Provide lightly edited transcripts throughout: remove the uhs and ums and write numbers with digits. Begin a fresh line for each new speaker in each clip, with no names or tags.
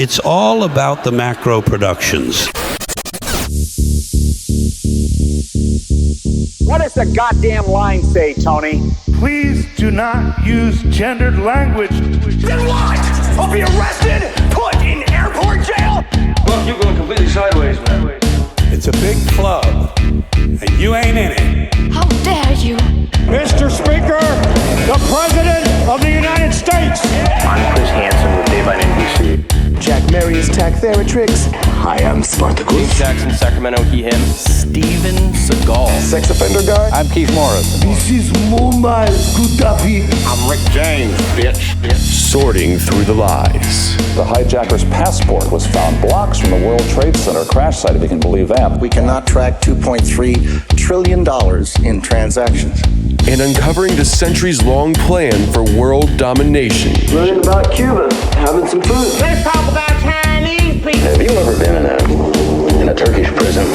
It's all about the Macro Productions.
What does the goddamn line say, Tony?
Please do not use gendered language.
Then what? I'll be arrested, put in airport jail?
Look, you're going completely sideways, man.
It's a big club, and you ain't in it.
How dare you?
Mr. Speaker, the President of the United States.
I'm Chris Hansen with Daylight NBC.
Jack Marius Tack Theratrix.
Hi, I'm Spartacus.
Dave Jackson, Sacramento, he, him. Steven Seagal.
Sex offender guy.
I'm Keith Morris.
This is Muammar Gaddafi.
I'm Rick James, bitch.
Sorting through the lies.
The hijacker's passport was found blocks from the World Trade Center crash site, if you can believe that.
We cannot track $2.3 trillion in transactions.
And uncovering the centuries-long plan for world domination.
Learning about Cuba, having some food.
Let's talk about Chinese people.
Have you ever been in a Turkish prison?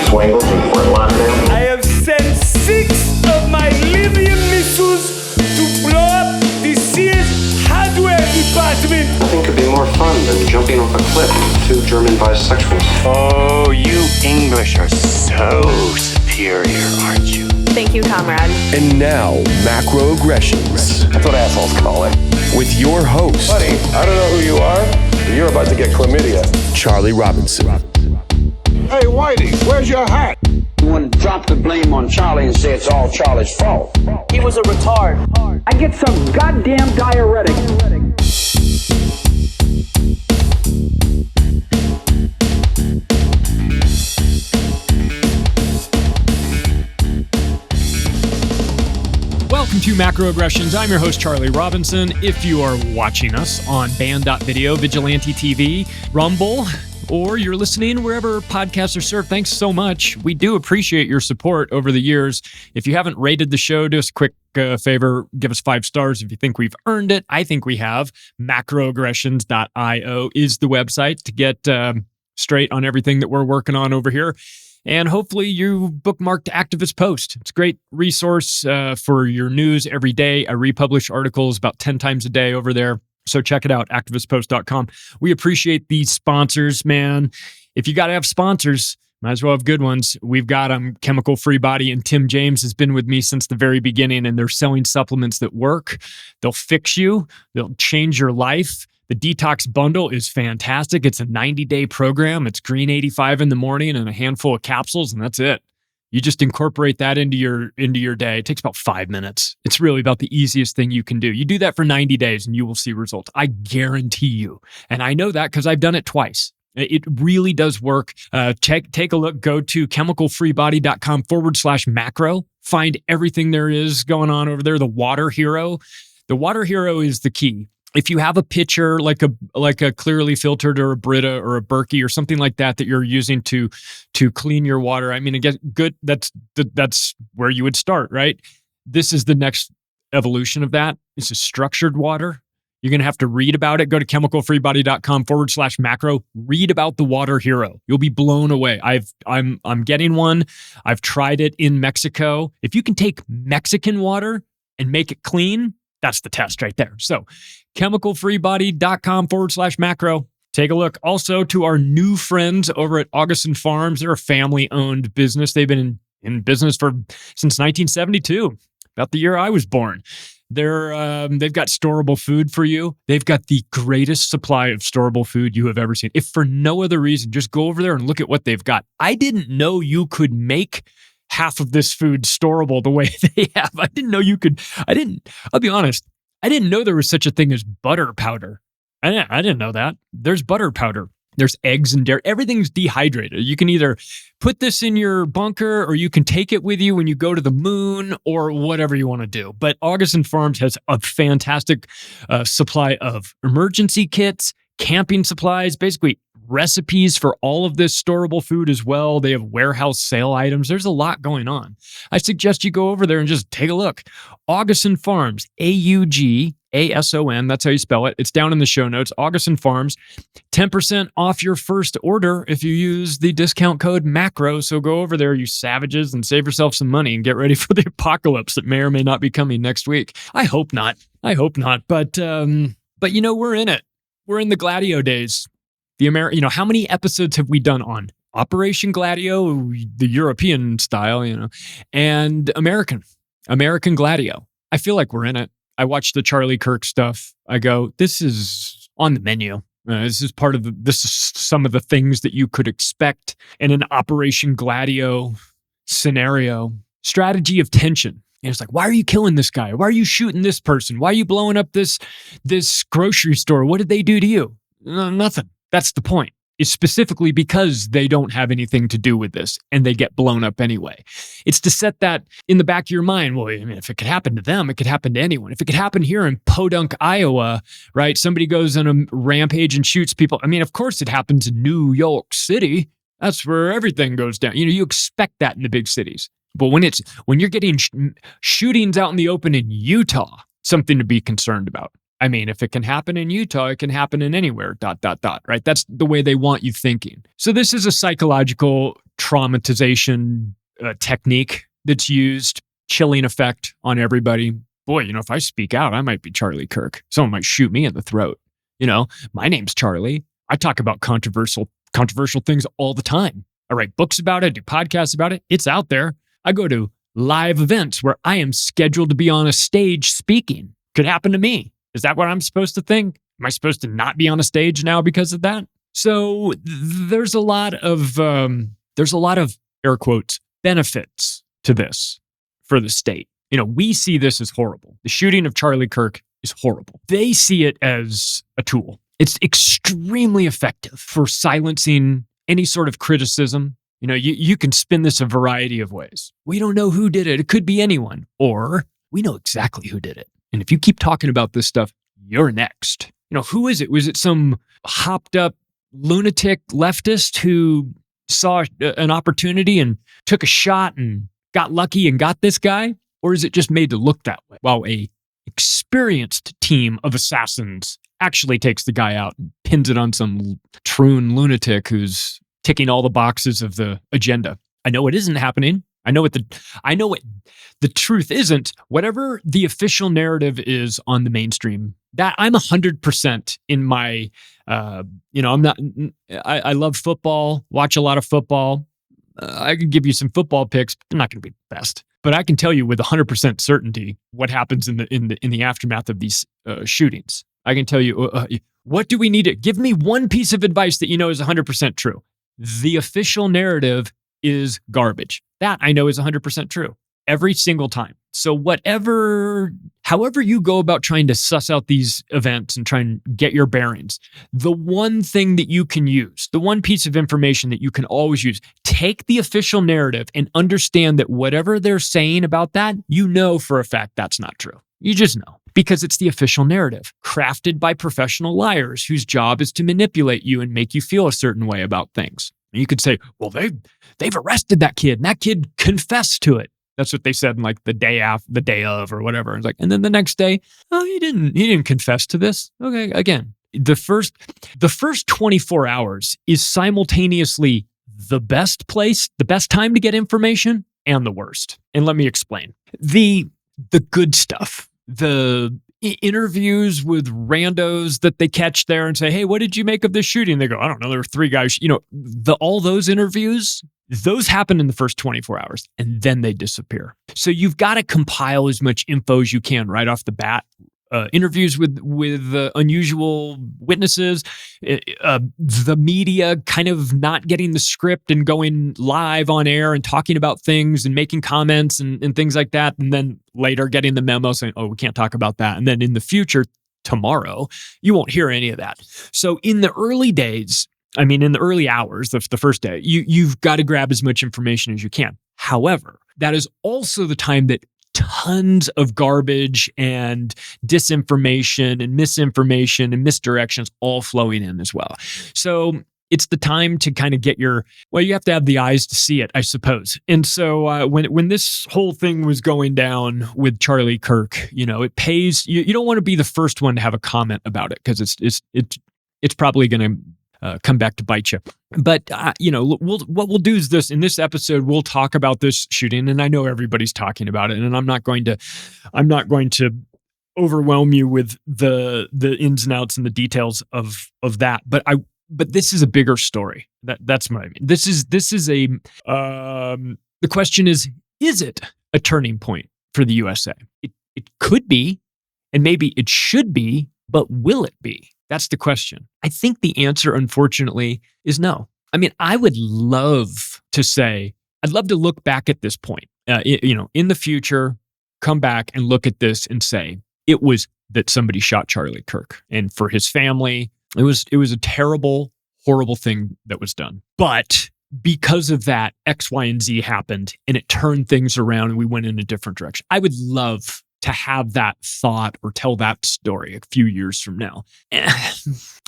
Swangles in Fort Lauderdale?
I have sent 6 of my Libyan missiles to blow up the Sears hardware department.
Nothing could be more fun than jumping off a cliff with 2 German bisexuals.
Oh, you English are so superior, aren't you?
Thank you, comrade.
And now, Macroaggressions.
That's what assholes call it.
With your host,
buddy, I don't know who you are, but you're about to get chlamydia.
Charlie Robinson.
Hey, Whitey, where's your hat?
You want to drop the blame on Charlie and say it's all Charlie's fault.
He was a retard.
I get some goddamn diuretic.
Welcome to Macroaggressions. I'm your host, Charlie Robinson. If you are watching us on Band.video, Vigilante TV, Rumble, or you're listening wherever podcasts are served, thanks so much. We do appreciate your support over the years. If you haven't rated the show, do us a quick favor, give us 5 stars if you think we've earned it. I think we have. Macroaggressions.io is the website to get straight on everything that we're working on over here. And hopefully you bookmarked Activist Post. It's a great resource for your news every day. I republish articles about 10 times a day over there. So check it out, activistpost.com. We appreciate these sponsors, man. If you got to have sponsors, might as well have good ones. We've got Chemical Free Body, and Tim James has been with me since the very beginning, and they're selling supplements that work. They'll fix you. They'll change your life. The Detox Bundle is fantastic. It's a 90-day program. It's green 85 in the morning and a handful of capsules, and that's it. You just incorporate that into your day. It takes about 5 minutes. It's really about the easiest thing you can do. You do that for 90 days and you will see results. I guarantee you. And I know that because I've done it twice. It really does work. Take a look. Go to chemicalfreebody.com/macro. Find everything there is going on over there. The Water Hero. The Water Hero is the key. If you have a pitcher like a Clearly Filtered or a Brita or a Berkey or something like that you're using to clean your water, I mean, I guess good. That's where you would start, right? This is the next evolution of that. This is structured water. You're going to have to read about it. Go to chemicalfreebody.com/macro. Read about the Water Hero. You'll be blown away. I'm getting one. I've tried it in Mexico. If you can take Mexican water and make it clean, that's the test right there. So chemicalfreebody.com/macro. Take a look. Also to our new friends over at Augustin Farms. They're a family-owned business. They've been in business since 1972, about the year I was born. They've got storable food for you. They've got the greatest supply of storable food you have ever seen. If for no other reason, just go over there and look at what they've got. I didn't know you could make half of this food storable the way they have. I didn't know you could. I'll be honest. I didn't know there was such a thing as butter powder. I didn't know that. There's butter powder. There's eggs and dairy. Everything's dehydrated. You can either put this in your bunker or you can take it with you when you go to the moon or whatever you want to do. But Augustin Farms has a fantastic supply of emergency kits, camping supplies, basically recipes for all of this storable food as well. They have warehouse sale items. There's a lot going on. I suggest you go over there and just take a look. Augustin Farms, AUGASON, that's how you spell it. It's down in the show notes. Augustin Farms, 10% off your first order if you use the discount code MACRO. So go over there, you savages, and save yourself some money and get ready for the apocalypse that may or may not be coming next week. I hope not. But you know, we're in it. We're in the Gladio days. How many episodes have we done on Operation Gladio, the European style, and American Gladio? I feel like we're in it. I watch the Charlie Kirk stuff. I go, this is on the menu. This is some of the things that you could expect in an Operation Gladio scenario. Strategy of tension. And it's like, why are you killing this guy? Why are you shooting this person? Why are you blowing up this grocery store? What did they do to you? Nothing. That's the point. It's specifically because they don't have anything to do with this and they get blown up anyway. It's to set that in the back of your mind. Well, I mean, if it could happen to them, it could happen to anyone. If it could happen here in Podunk, Iowa, right? Somebody goes on a rampage and shoots people. I mean, of course it happens in New York City. That's where everything goes down. You expect that in the big cities. But when you're getting shootings out in the open in Utah, something to be concerned about. I mean, if it can happen in Utah, it can happen in anywhere, ... right? That's the way they want you thinking. So this is a psychological traumatization technique that's used, chilling effect on everybody. Boy, if I speak out, I might be Charlie Kirk. Someone might shoot me in the throat. My name's Charlie. I talk about controversial things all the time. I write books about it, do podcasts about it. It's out there. I go to live events where I am scheduled to be on a stage speaking. Could happen to me. Is that what I'm supposed to think? Am I supposed to not be on a stage now because of that? So there's a lot of air quotes benefits to this for the state. We see this as horrible. The shooting of Charlie Kirk is horrible. They see it as a tool. It's extremely effective for silencing any sort of criticism. You can spin this a variety of ways. We don't know who did it. It could be anyone. Or we know exactly who did it. And if you keep talking about this stuff, you're next. Who is it? Was it some hopped up lunatic leftist who saw an opportunity and took a shot and got lucky and got this guy? Or is it just made to look that way? While a experienced team of assassins actually takes the guy out and pins it on some troon lunatic who's ticking all the boxes of the agenda. I know it isn't happening. I know what the truth isn't. Whatever the official narrative is on the mainstream, that I'm 100% in my, I'm not, I love football, watch a lot of football. I could give you some football picks, but they're not going to be the best. But I can tell you with 100% certainty what happens in the aftermath of these shootings. I can tell you, what do we need to give me one piece of advice that is 100% true. The official narrative is garbage. That I know is 100% true every single time. So however you go about trying to suss out these events and try and get your bearings, the one thing that you can use, the one piece of information that you can always use, take the official narrative and understand that whatever they're saying about that, for a fact that's not true. You just know. Because it's the official narrative, crafted by professional liars whose job is to manipulate you and make you feel a certain way about things. And you could say, well, they've arrested that kid, and that kid confessed to it. That's what they said in like the day of, or whatever. And it's like, and then the next day, oh, he didn't confess to this. Okay, again, the first 24 hours is simultaneously the best place, the best time to get information, and the worst. And let me explain. The good stuff, the interviews with randos that they catch there and say, hey, what did you make of this shooting? They go, I don't know. There were 3 guys, all those interviews, those happen in the first 24 hours and then they disappear. So you've got to compile as much info as you can right off the bat. Interviews with unusual witnesses, the media kind of not getting the script and going live on air and talking about things and making comments and things like that. And then later getting the memo saying, oh, we can't talk about that. And then in the future, tomorrow, you won't hear any of that. So in the early days, in the early hours of the first day, you've got to grab as much information as you can. However, that is also the time that tons of garbage and disinformation and misinformation and misdirections all flowing in as well. So it's the time to kind of get you have to have the eyes to see it, I suppose. And so when this whole thing was going down with Charlie Kirk, it pays, you don't want to be the first one to have a comment about it because it's probably going to come back to bite you. But, what we'll do is this, in this episode, we'll talk about this shooting, and I know everybody's talking about it, and I'm not going to overwhelm you with the ins and outs and the details of that. But this is a bigger story. That's what I mean. This is a the question is it a turning point for the USA? It could be, and maybe it should be, but will it be? That's the question. I think the answer, unfortunately, is no. I mean, I'd love to look back at this point, in the future, come back and look at this and say, it was that somebody shot Charlie Kirk. And for his family, it was a terrible, horrible thing that was done. But because of that, X, Y, and Z happened, and it turned things around, and we went in a different direction. I would love to have that thought or tell that story a few years from now.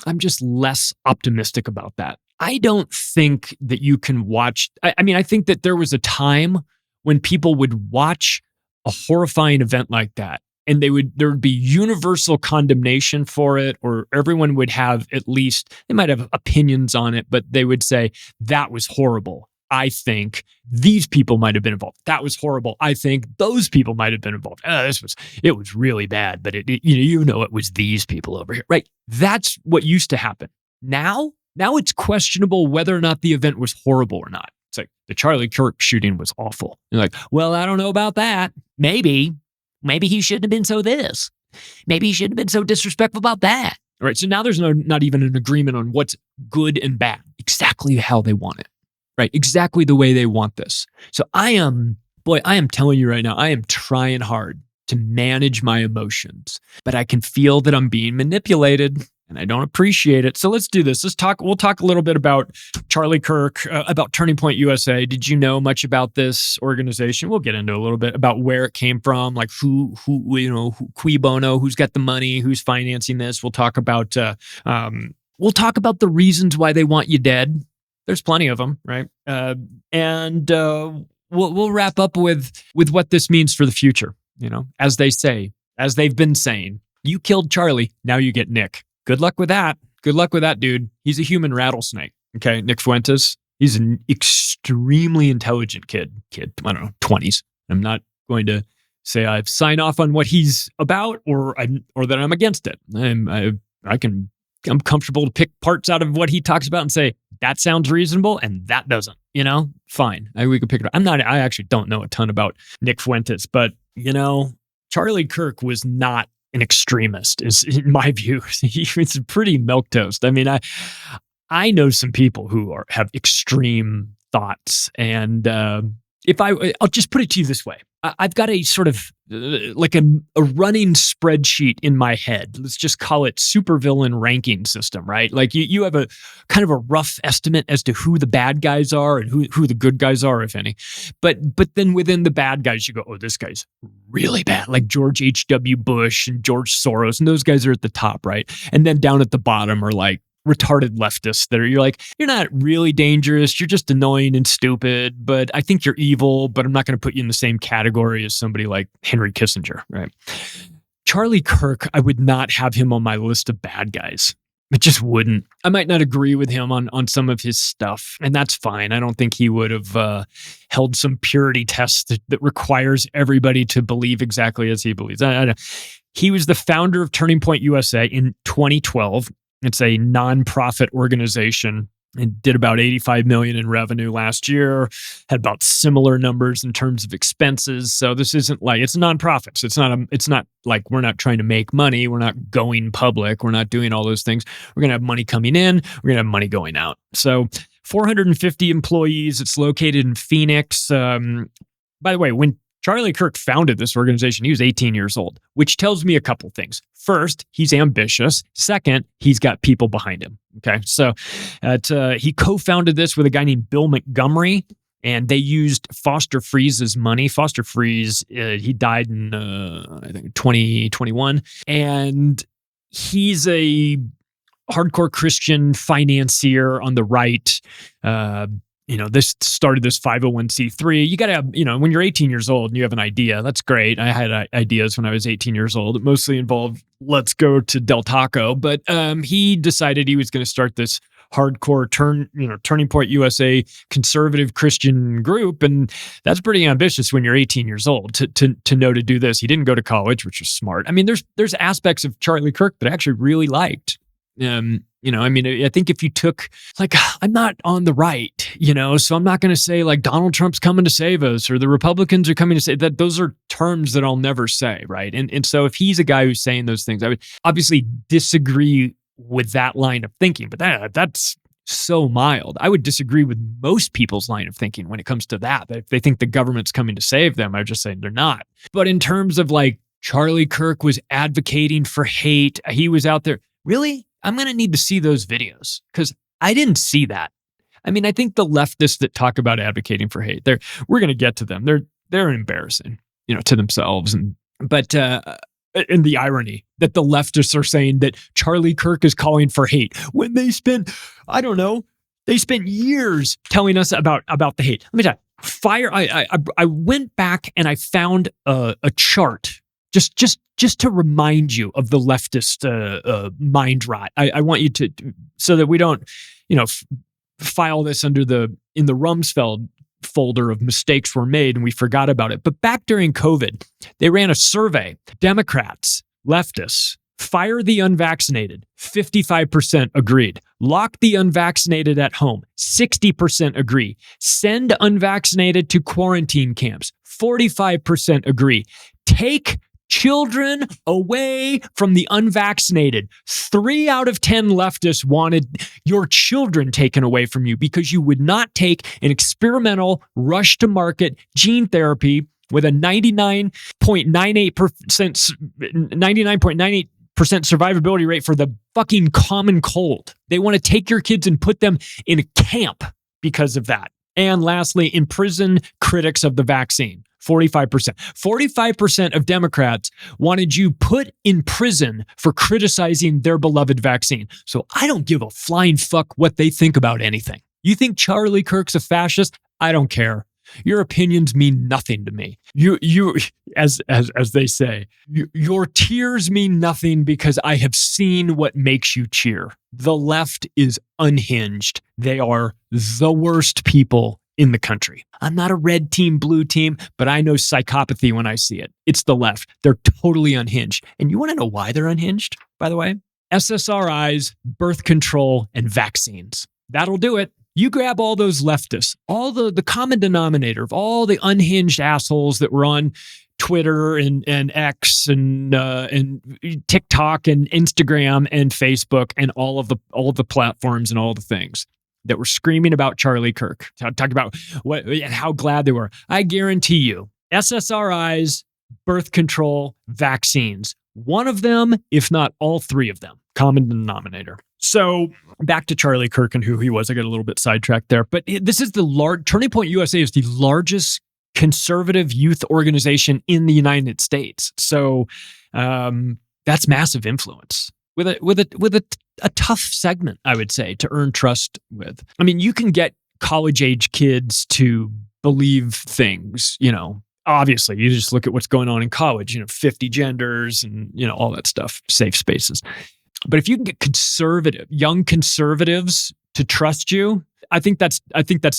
I'm just less optimistic about that. I don't think that you can watch. I think that there was a time when people would watch a horrifying event like that, and there would be universal condemnation for it, or everyone would have they might have opinions on it, but they would say, that was horrible. I think these people might have been involved. That was horrible. I think those people might have been involved. It was really bad, but it was these people over here, right? That's what used to happen. Now it's questionable whether or not the event was horrible or not. It's like the Charlie Kirk shooting was awful. You're like, well, I don't know about that. Maybe he shouldn't have been so this. Maybe he shouldn't have been so disrespectful about that. All right. So now there's not even an agreement on what's good and bad, exactly how they want it. Right, exactly the way they want this. So I am telling you right now, I am trying hard to manage my emotions, but I can feel that I'm being manipulated and I don't appreciate it. So let's do this. We'll talk a little bit about Charlie Kirk, about Turning Point USA. Did you know much about this organization? We'll get into a little bit about where it came from, like who cui bono, who's got the money, who's financing this. We'll talk about the reasons why they want you dead. There's plenty of them, right? And we'll wrap up with what this means for the future. As they've been saying, you killed Charlie, now you get Nick. Good luck with that. Good luck with that, dude. He's a human rattlesnake. Okay, Nick Fuentes. He's an extremely intelligent kid. I don't know, 20s. I'm not going to say I've signed off on what he's about or that I'm against it. I'm comfortable to pick parts out of what he talks about and say, that sounds reasonable and that doesn't, fine. We could pick it up. I actually don't know a ton about Nick Fuentes, but Charlie Kirk was not an extremist, is in my view. He's pretty milquetoast. I mean, I know some people who have extreme thoughts, and I'll just put it to you this way. I've got a sort of like a running spreadsheet in my head. Let's just call it supervillain ranking system, right? Like you have a kind of a rough estimate as to who the bad guys are and who the good guys are, if any. But then within the bad guys, you go, oh, this guy's really bad. Like George H.W. Bush and George Soros, and those guys are at the top, right? And then down at the bottom are like retarded leftists you're like, you're not really dangerous, you're just annoying and stupid, but I think you're evil, but I'm not going to put you in the same category as somebody like Henry Kissinger, right? Charlie Kirk, I would not have him on my list of bad guys. It just wouldn't. I might not agree with him on some of his stuff, and that's fine. I don't think he would have held some purity test that requires everybody to believe exactly as he believes. He was the founder of Turning Point USA in 2012. It's a nonprofit organization. It did about $85 million in revenue last year, had about similar numbers in terms of expenses. So this isn't like, it's nonprofits. It's not like we're not trying to make money. We're not going public. We're not doing all those things. We're going to have money coming in. We're going to have money going out. So 450 employees. It's located in Phoenix. By the way, when Charlie Kirk founded this organization, he was 18 years old, which tells me a couple things. First, he's ambitious. Second, he's got people behind him. Okay, so he co-founded this with a guy named Bill Montgomery, and they used Foster Friese's money. Foster Friese, he died in, I think, 2021, and he's a hardcore Christian financier on the right. This started this 501c3. You got to have, when you're 18 years old and you have an idea, that's great. I had ideas when I was 18 years old. It mostly involved, let's go to Del Taco. But he decided he was going to start this hardcore Turning Point USA conservative Christian group. And that's pretty ambitious when you're 18 years old to know to do this. He didn't go to college, which was smart. I mean, there's aspects of Charlie Kirk that I actually really liked. I think if you took, like, I'm not on the right, so I'm not going to say like Donald Trump's coming to save us or the Republicans are coming to save that. Those are terms that I'll never say, right? And so if he's a guy who's saying those things, I would obviously disagree with that line of thinking, but that's so mild. I would disagree with most people's line of thinking when it comes to that. If they think the government's coming to save them, I would just say they're not. But in terms of like Charlie Kirk was advocating for hate, he was out there. Really? I'm going to need to see those videos because I didn't see that. I mean, I think the leftists that talk about advocating for hate, we're going to get to them. They're embarrassing, to themselves. But the irony that the leftists are saying that Charlie Kirk is calling for hate when they spent years telling us about the hate. Let me tell you, I went back and I found a chart. Just to remind you of the leftist mind rot. I want you to, so that we don't, file this in the Rumsfeld folder of mistakes were made and we forgot about it. But back during COVID, they ran a survey. Democrats, leftists, fire the unvaccinated, 55% agreed. Lock the unvaccinated at home, 60% agree. Send unvaccinated to quarantine camps, 45% agree. Take children away from the unvaccinated. 3 out of 10 leftists wanted your children taken away from you because you would not take an experimental rush to market gene therapy with a 99.98% survivability rate for the fucking common cold. They want to take your kids and put them in a camp because of that. And lastly, imprison critics of the vaccine. 45%. 45% of Democrats wanted you put in prison for criticizing their beloved vaccine. So I don't give a flying fuck what they think about anything. You think Charlie Kirk's a fascist? I don't care. Your opinions mean nothing to me. You, as they say, your tears mean nothing because I have seen what makes you cheer. The left is unhinged. They are the worst people in the country. I'm not a red team, blue team, but I know psychopathy when I see it. It's the left. They're totally unhinged. And you want to know why they're unhinged, by the way? SSRIs, birth control, and vaccines. That'll do it. You grab all those leftists, all the common denominator of all the unhinged assholes that were on Twitter and X and TikTok and Instagram and Facebook and all of the platforms and all the things that were screaming about Charlie Kirk, talk about what and how glad they were. I guarantee you, SSRIs, birth control, vaccines, one of them, if not all 3 of them, common denominator. So back to Charlie Kirk and who he was. I got a little bit sidetracked there, but this is Turning Point USA is the largest conservative youth organization in the United States. So that's massive influence with a tough segment, I would say, to earn trust with. I mean, you can get college age kids to believe things, obviously you just look at what's going on in college, 50 genders and, all that stuff, safe spaces. But if you can get young conservatives to trust you, I think that's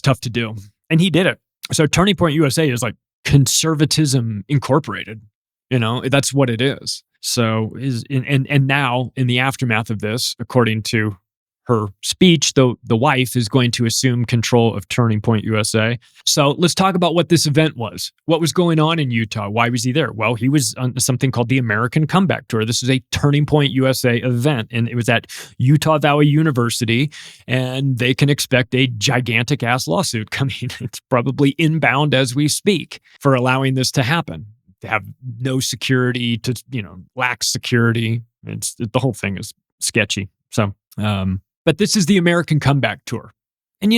tough to do. And he did it. So Turning Point USA is like conservatism incorporated. That's what it is. So and now in the aftermath of this, according to her speech, the wife is going to assume control of Turning Point USA. So let's talk about what this event was. What was going on in Utah? Why was he there? Well, he was on something called the American Comeback Tour. This is a Turning Point USA event, and it was at Utah Valley University, and they can expect a gigantic ass lawsuit coming. It's probably inbound as we speak for allowing this to happen. To have no security, to lack security. The whole thing is sketchy. So, but this is the American Comeback Tour. And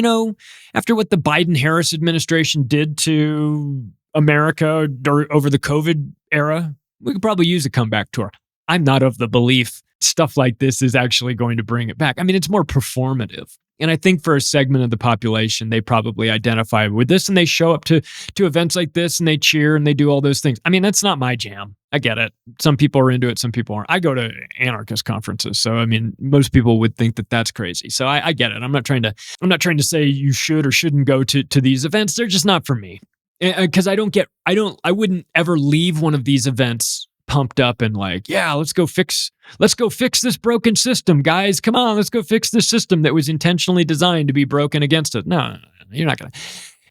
after what the Biden-Harris administration did to America over the COVID era, we could probably use a comeback tour. I'm not of the belief stuff like this is actually going to bring it back. I mean, it's more performative. And I think for a segment of the population, they probably identify with this and they show up to events like this and they cheer and they do all those things. I mean, that's not my jam. I get it. Some people are into it. Some people aren't. I go to anarchist conferences. So, I mean, most people would think that that's crazy. So I get it. I'm not trying to say you should or shouldn't go to these events. They're just not for me. Because I wouldn't ever leave one of these events pumped up and like, yeah, let's go fix this broken system, guys. Come on, let's go fix this system that was intentionally designed to be broken against it. No, you're not gonna.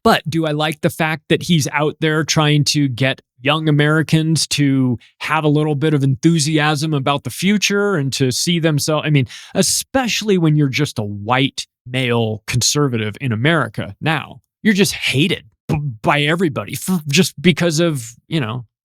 But do I like the fact that he's out there trying to get young Americans to have a little bit of enthusiasm about the future and to see themselves? I mean, especially when you're just a white male conservative in America now, you're just hated by everybody just because of,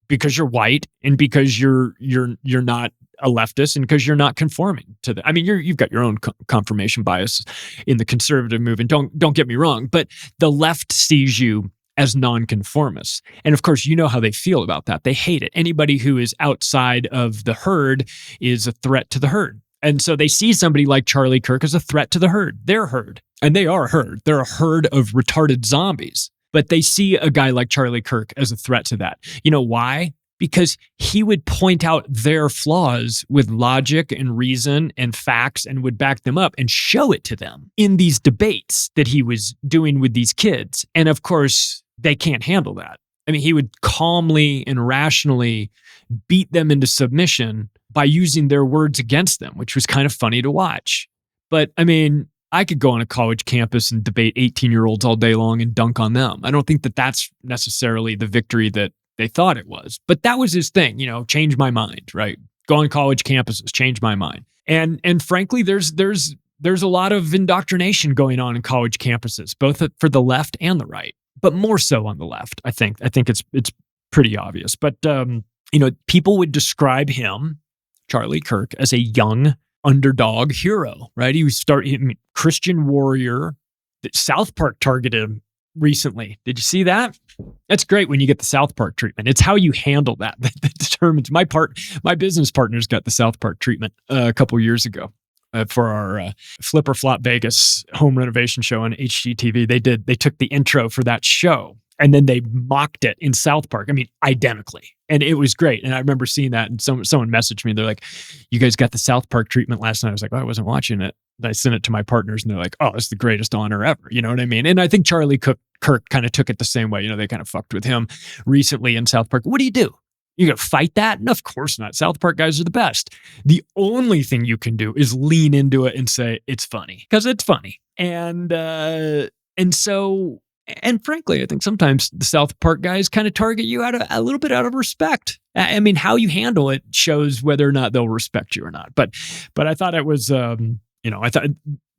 because you're white and because you're not a leftist and because you're not conforming to the. I mean, you've got your own confirmation bias in the conservative movement. Don't get me wrong, but the left sees you as nonconformists, and of course, you know how they feel about that. They hate it. Anybody who is outside of the herd is a threat to the herd, and so they see somebody like Charlie Kirk as a threat to the herd. They're herd, and they are a herd. They're a herd of retarded zombies. But they see a guy like Charlie Kirk as a threat to that. You know why? Because he would point out their flaws with logic and reason and facts and would back them up and show it to them in these debates that he was doing with these kids. And of course, they can't handle that. I mean, he would calmly and rationally beat them into submission by using their words against them, which was kind of funny to watch. But I mean, I could go on a college campus and debate 18-year-olds all day long and dunk on them. I don't think that that's necessarily the victory that they thought it was. But that was his thing, change my mind, right? Go on college campuses, change my mind. And frankly, there's a lot of indoctrination going on in college campuses, both for the left and the right, but more so on the left. I think it's pretty obvious. But people would describe him, Charlie Kirk, as a young underdog hero, right? He was Christian warrior that South Park targeted him recently. Did you see that? That's great when you get the South Park treatment. It's how you handle that determines. My business partners got the South Park treatment a couple years ago for our Flip or Flop Vegas home renovation show on HGTV. They took the intro for that show and then they mocked it in South Park. I mean, identically. And it was great. And I remember seeing that and someone messaged me. They're like, you guys got the South Park treatment last night. I was like, I wasn't watching it. And I sent it to my partners and they're like, oh, it's the greatest honor ever. You know what I mean? And I think Charlie Kirk kind of took it the same way. They kind of fucked with him recently in South Park. What do? You going to fight that? No, of course not. South Park guys are the best. The only thing you can do is lean into it and say, it's funny. Because it's funny. And frankly, I think sometimes the South Park guys kind of target you a little bit out of respect. I mean, how you handle it shows whether or not they'll respect you or not. But I thought it was, I thought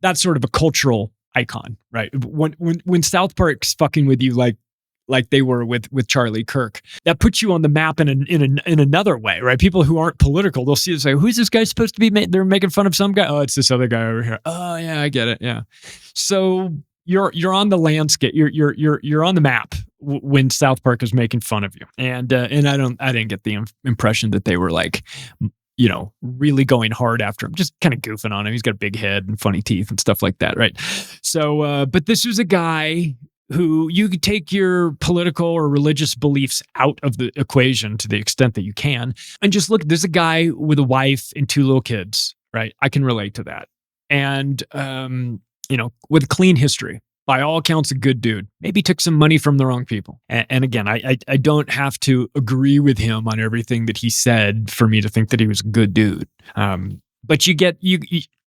that's sort of a cultural icon, right? When South Park's fucking with you like they were with Charlie Kirk, that puts you on the map in another way, right? People who aren't political, they'll see it and say, who's this guy supposed to be? They're making fun of some guy. Oh, it's this other guy over here. Oh yeah, I get it. Yeah. So you're on the landscape. You're on the map when South Park is making fun of you. And I didn't get the impression that they were like, really going hard after him, just kind of goofing on him. He's got a big head and funny teeth and stuff like that, right? So, but this was a guy who you could take your political or religious beliefs out of the equation to the extent that you can, and just look, there's a guy with a wife and 2 little kids, right? I can relate to that. And, with a clean history, by all accounts, a good dude. Maybe took some money from the wrong people. And again, I don't have to agree with him on everything that he said for me to think that he was a good dude. But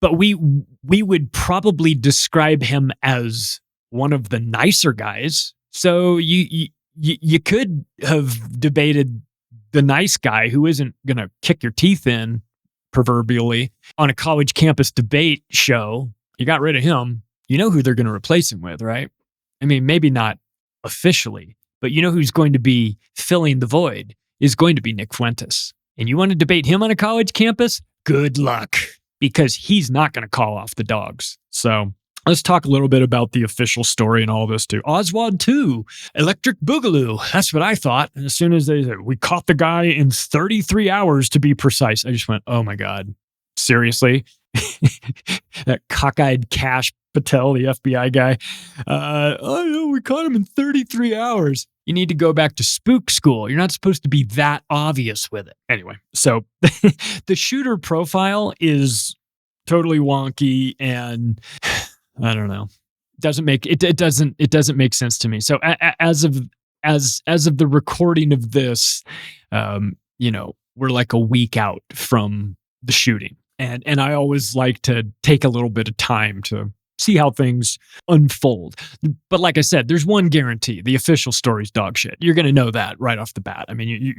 but we would probably describe him as one of the nicer guys. So you could have debated the nice guy who isn't going to kick your teeth in, proverbially, on a college campus debate show. You got rid of him. You know who they're going to replace him with, right? I mean, maybe not officially, but you know who's going to be filling the void is going to be Nick Fuentes. And you want to debate him on a college campus? Good luck, because he's not going to call off the dogs. So let's talk a little bit about the official story and all this too. Oswald 2, Electric Boogaloo. That's what I thought. And as soon as they said, we caught the guy in 33 hours to be precise, I just went, oh my God, seriously? that cockeyed Kash Patel, the FBI guy. Oh, no, we caught him in 33 hours. You need to go back to spook school. You're not supposed to be that obvious with it. Anyway, so the shooter profile is totally wonky, and I don't know. It doesn't make sense to me. So as of the recording of this, we're like a week out from the shooting. And I always like to take a little bit of time to see how things unfold. But like I said, there's one guarantee. The official story's dog shit. You're going to know that right off the bat. I mean,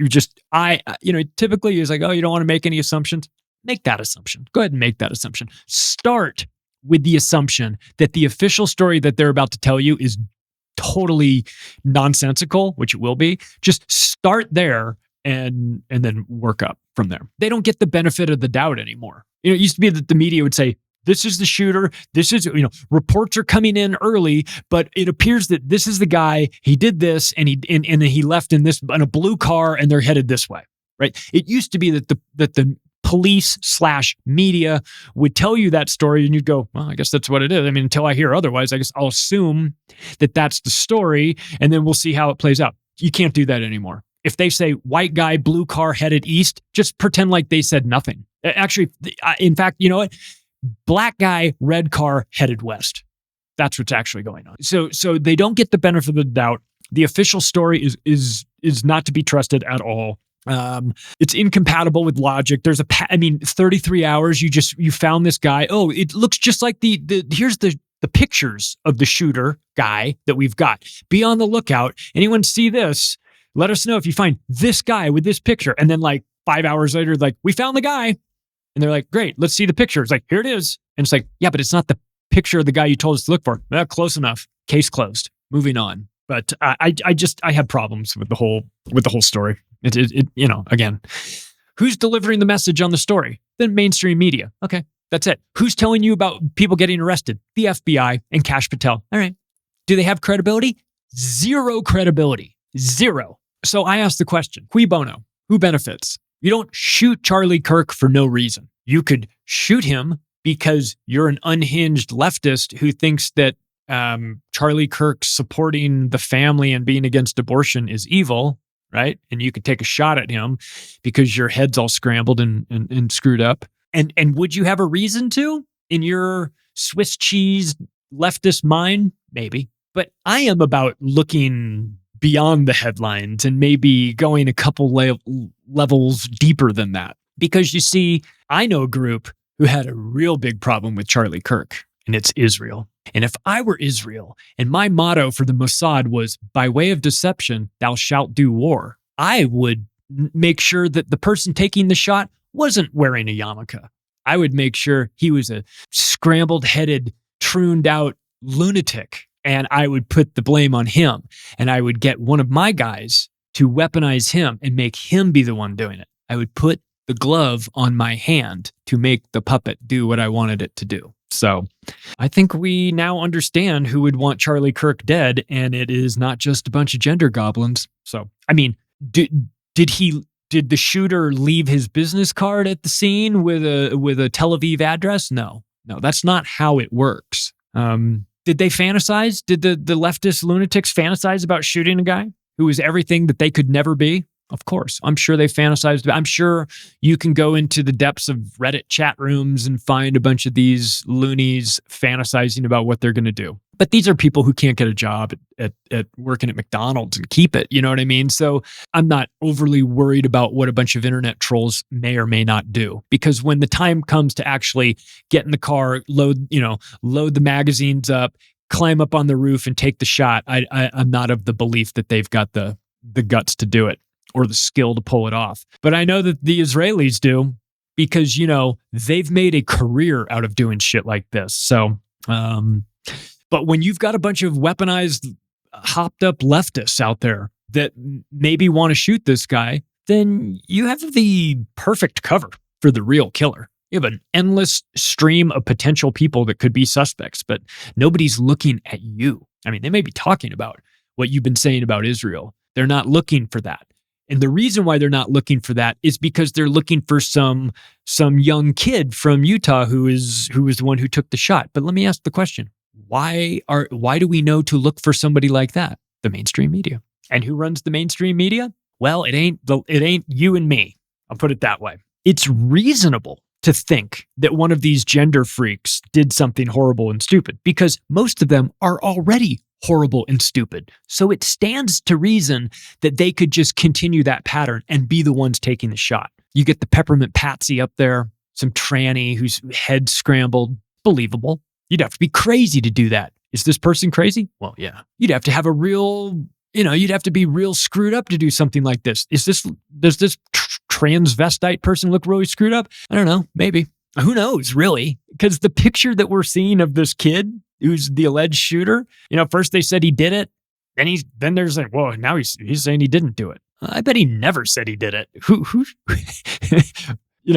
typically it's like, oh, you don't want to make any assumptions? Make that assumption. Go ahead and make that assumption. Start with the assumption that the official story that they're about to tell you is totally nonsensical, which it will be. Just start there and then work up from there. They don't get the benefit of the doubt anymore. It used to be that the media would say, this is the shooter. This is, reports are coming in early, but it appears that this is the guy. He did this, and he left in a blue car, and they're headed this way, right? It used to be that the police/media would tell you that story, and you'd go, well, I guess that's what it is. I mean, until I hear otherwise, I guess I'll assume that that's the story, and then we'll see how it plays out. You can't do that anymore. If they say white guy, blue car headed east, just pretend like they said nothing. Actually, in fact, you know what? Black guy, red car headed west. That's what's actually going on. So they don't get the benefit of the doubt. The official story is not to be trusted at all. It's incompatible with logic. 33 hours. You found this guy. Oh, it looks just like here's the pictures of the shooter guy that we've got. Be on the lookout. Anyone see this? Let us know if you find this guy with this picture. And then 5 hours later, we found the guy. And they're like, great, let's see the picture. It's like, here it is. And it's like, yeah, but it's not the picture of the guy you told us to look for. Well, close enough. Case closed. Moving on. But I have problems with the whole story. Again, who's delivering the message on the story? The mainstream media. Okay, that's it. Who's telling you about people getting arrested? The FBI and Kash Patel. All right. Do they have credibility? Zero credibility. Zero. So I asked the question, cui bono? Who benefits? You don't shoot Charlie Kirk for no reason. You could shoot him because you're an unhinged leftist who thinks that Charlie Kirk supporting the family and being against abortion is evil, right? And you could take a shot at him because your head's all scrambled and screwed up. And would you have a reason to in your Swiss cheese leftist mind? Maybe. But I am about looking beyond the headlines and maybe going a couple levels deeper than that. Because you see, I know a group who had a real big problem with Charlie Kirk, and it's Israel. And if I were Israel and my motto for the Mossad was, by way of deception, thou shalt do war, I would make sure that the person taking the shot wasn't wearing a yarmulke. I would make sure he was a scrambled-headed, trooned-out lunatic. And I would put the blame on him. And I would get one of my guys to weaponize him and make him be the one doing it. I would put the glove on my hand to make the puppet do what I wanted it to do. So I think we now understand who would want Charlie Kirk dead. And it is not just a bunch of gender goblins. So, I mean, did the shooter leave his business card at the scene with a Tel Aviv address? No, that's not how it works. Did they fantasize? Did the leftist lunatics fantasize about shooting a guy who was everything that they could never be? Of course. I'm sure they fantasized. I'm sure you can go into the depths of Reddit chat rooms and find a bunch of these loonies fantasizing about what they're going to do. But these are people who can't get a job at working at McDonald's and keep it. You know what I mean? So I'm not overly worried about what a bunch of internet trolls may or may not do. Because when the time comes to actually get in the car, load the magazines up, climb up on the roof and take the shot, I'm not of the belief that they've got the guts to do it or the skill to pull it off. But I know that the Israelis do because, they've made a career out of doing shit like this. So, but when you've got a bunch of weaponized, hopped up leftists out there that maybe want to shoot this guy, then you have the perfect cover for the real killer. You have an endless stream of potential people that could be suspects, but nobody's looking at you. I mean, they may be talking about what you've been saying about Israel. They're not looking for that. And the reason why they're not looking for that is because they're looking for some young kid from Utah who was the one who took the shot. But let me ask the question. Why do we know to look for somebody like that? The mainstream media. And who runs the mainstream media? Well, it ain't you and me. I'll put it that way. It's reasonable to think that one of these gender freaks did something horrible and stupid because most of them are already horrible and stupid. So it stands to reason that they could just continue that pattern and be the ones taking the shot. You get the Peppermint Patsy up there, some tranny whose head scrambled. Believable. You'd have to be crazy to do that. Is this person crazy? Well, yeah. You'd have to have you'd have to be real screwed up to do something like this. Does this transvestite person look really screwed up? I don't know. Maybe. Who knows, really? Because the picture that we're seeing of this kid who's the alleged shooter, first they said he did it. Then there's like, whoa, now he's saying he didn't do it. I bet he never said he did it. Who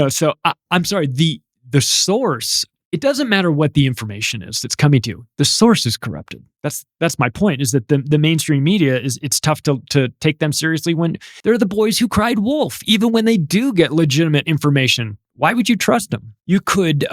so I'm sorry, the source, it doesn't matter what the information is that's coming to you. The source is corrupted. That's my point, is that the mainstream media it's tough to take them seriously when they're the boys who cried wolf, even when they do get legitimate information. Why would you trust them? You could,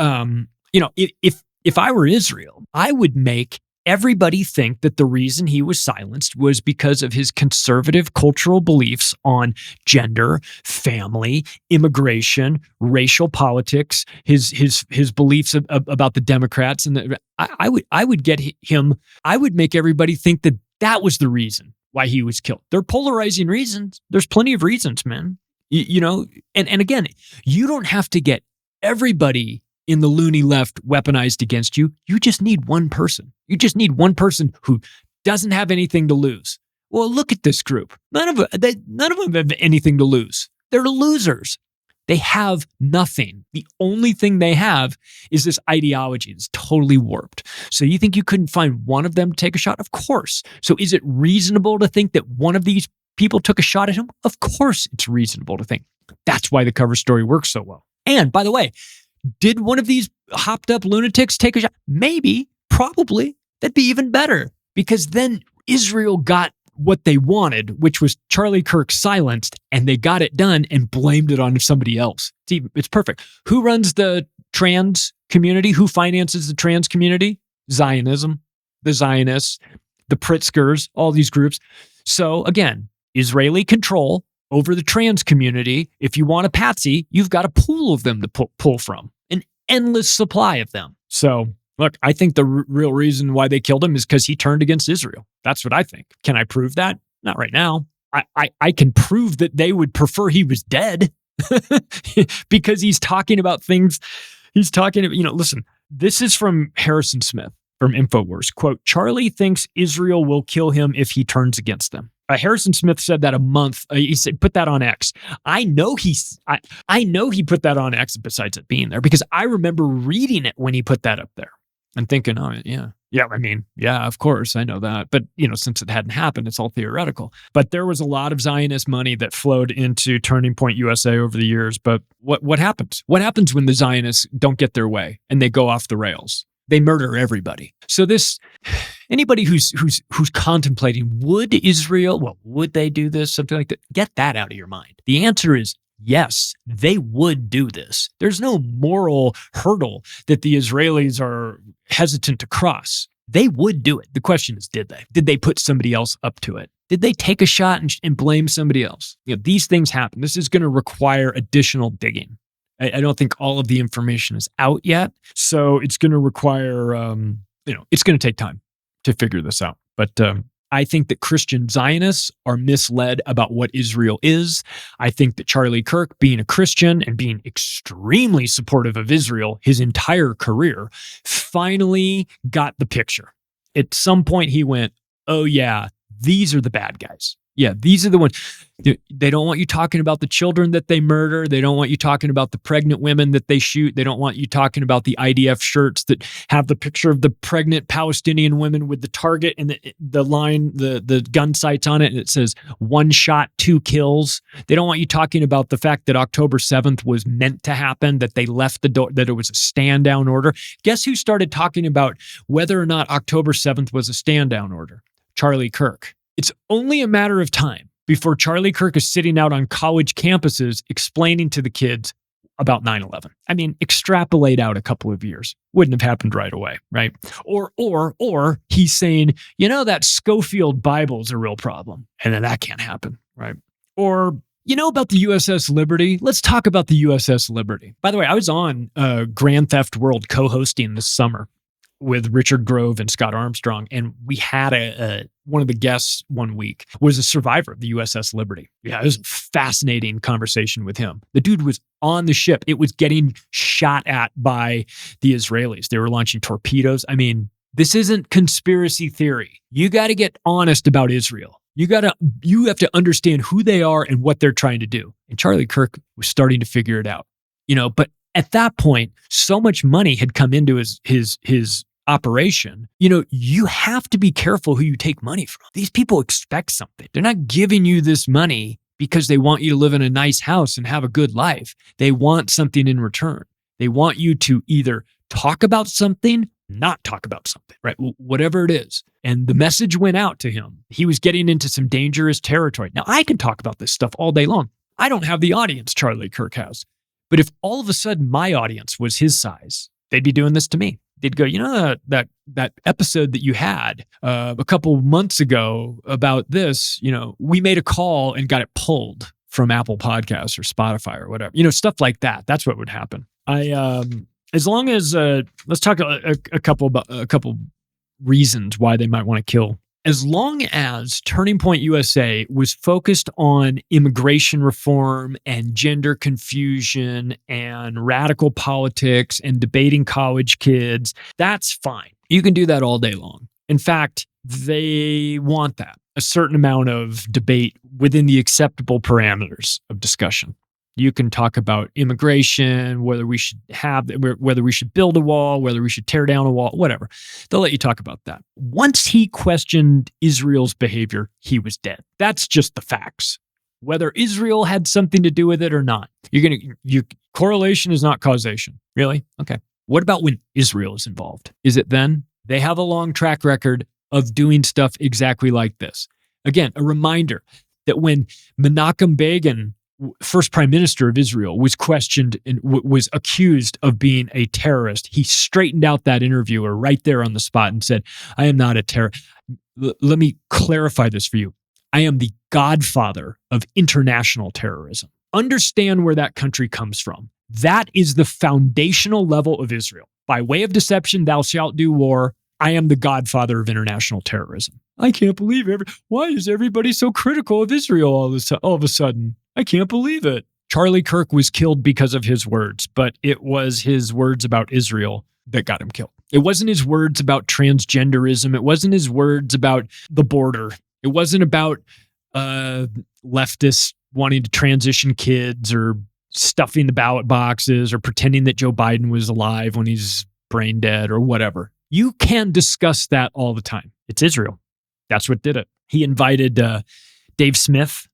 if I were Israel, I would make everybody think that the reason he was silenced was because of his conservative cultural beliefs on gender, family, immigration, racial politics, his beliefs about the Democrats. And I would make everybody think that was the reason why he was killed. They're polarizing reasons. There's plenty of reasons, man. And again, you don't have to get everybody in the loony left weaponized against you. You just need one person. You just need one person who doesn't have anything to lose. Well, look at this group. None of them have anything to lose. They're losers. They have nothing. The only thing they have is this ideology that's totally warped. So you think you couldn't find one of them to take a shot? Of course. So is it reasonable to think that one of these people took a shot at him? Of course it's reasonable to think. That's why the cover story works so well. And by the way, did one of these hopped up lunatics take a shot? Maybe, probably. That'd be even better, because then Israel got what they wanted, which was Charlie Kirk silenced, and they got it done and blamed it on somebody else. It's perfect. Who runs the trans community? Who finances the trans community? Zionism, the Zionists, the Pritzkers, all these groups. So again, Israeli control over the trans community. If you want a patsy, you've got a pool of them to pull from, an endless supply of them. So look, I think the real reason why they killed him is because he turned against Israel. That's what I think. Can I prove that? Not right now. I can prove that they would prefer he was dead because he's talking about things. He's talking, listen, this is from Harrison Smith from InfoWars. Quote, Charlie thinks Israel will kill him if he turns against them. Harrison Smith said that a month. He said, put that on X. I know he put that on X besides it being there, because I remember reading it when he put that up there and thinking, oh, yeah. Yeah, I mean, yeah, of course, I know that. But, since it hadn't happened, it's all theoretical. But there was a lot of Zionist money that flowed into Turning Point USA over the years. But what happens? What happens when the Zionists don't get their way and they go off the rails? They murder everybody. So anybody who's contemplating, would they do this? Something like that. Get that out of your mind. The answer is yes, they would do this. There's no moral hurdle that the Israelis are hesitant to cross. They would do it. The question is, did they? Did they put somebody else up to it? Did they take a shot and blame somebody else? These things happen. This is going to require additional digging. I don't think all of the information is out yet. So it's going to require, it's going to take time to figure this out. But I think that Christian Zionists are misled about what Israel is. I think that Charlie Kirk, being a Christian and being extremely supportive of Israel his entire career, finally got the picture. At some point he went, oh yeah, these are the bad guys. Yeah, these are the ones. They don't want you talking about the children that they murder. They don't want you talking about the pregnant women that they shoot. They don't want you talking about the IDF shirts that have the picture of the pregnant Palestinian women with the target and the line, the gun sights on it, and it says 1 shot, 2 kills. They don't want you talking about the fact that October 7th was meant to happen, that they left the door, that it was a stand down order. Guess who started talking about whether or not October 7th was a stand down order? Charlie Kirk. It's only a matter of time before Charlie Kirk is sitting out on college campuses explaining to the kids about 9/11. I mean, extrapolate out a couple of years. Wouldn't have happened right away, right? Or he's saying, that Schofield Bible is a real problem. And then that can't happen, right? Or, about the USS Liberty? Let's talk about the USS Liberty. By the way, I was on Grand Theft World co-hosting this summer with Richard Grove and Scott Armstrong, and we had one of the guests one week was a survivor of the USS Liberty. Yeah, it was a fascinating conversation with him. The dude was on the ship. It was getting shot at by the Israelis. They were launching torpedoes. I mean, this isn't conspiracy theory. You got to get honest about Israel. You have to understand who they are and what they're trying to do. And Charlie Kirk was starting to figure it out. But at that point, so much money had come into his operation. You have to be careful who you take money from. These people expect something. They're not giving you this money because they want you to live in a nice house and have a good life. They want something in return. They want you to either talk about something, not talk about something, right? Whatever it is. And the message went out to him. He was getting into some dangerous territory. Now, I can talk about this stuff all day long. I don't have the audience Charlie Kirk has. But if all of a sudden my audience was his size, they'd be doing this to me. They'd go, that episode that you had a couple months ago about this, we made a call and got it pulled from Apple Podcasts or Spotify or whatever, stuff like that. That's what would happen. As long as let's talk a couple reasons why they might want to kill. As long as Turning Point USA was focused on immigration reform and gender confusion and radical politics and debating college kids, that's fine. You can do that all day long. In fact, they want that, a certain amount of debate within the acceptable parameters of discussion. You can talk about immigration, whether we should build a wall, whether we should tear down a wall, whatever. They'll let you talk about that. Once he questioned Israel's behavior, he was dead. That's just the facts. Whether Israel had something to do with it or not. Correlation is not causation. Really? Okay. What about when Israel is involved? Is it then? They have a long track record of doing stuff exactly like this. Again, a reminder that when Menachem Begin, first prime minister of Israel, was questioned and was accused of being a terrorist, he straightened out that interviewer right there on the spot and said, I am not a terrorist. Let me clarify this for you. I am the godfather of international terrorism. Understand where that country comes from. That is the foundational level of Israel. By way of deception, thou shalt do war. I am the godfather of international terrorism. I can't believe why is everybody so critical of Israel all of a sudden? I can't believe it. Charlie Kirk was killed because of his words, but it was his words about Israel that got him killed. It wasn't his words about transgenderism. It wasn't his words about the border. It wasn't about leftists wanting to transition kids or stuffing the ballot boxes or pretending that Joe Biden was alive when he's brain dead or whatever. You can discuss that all the time. It's Israel. That's what did it. He invited Dave Smith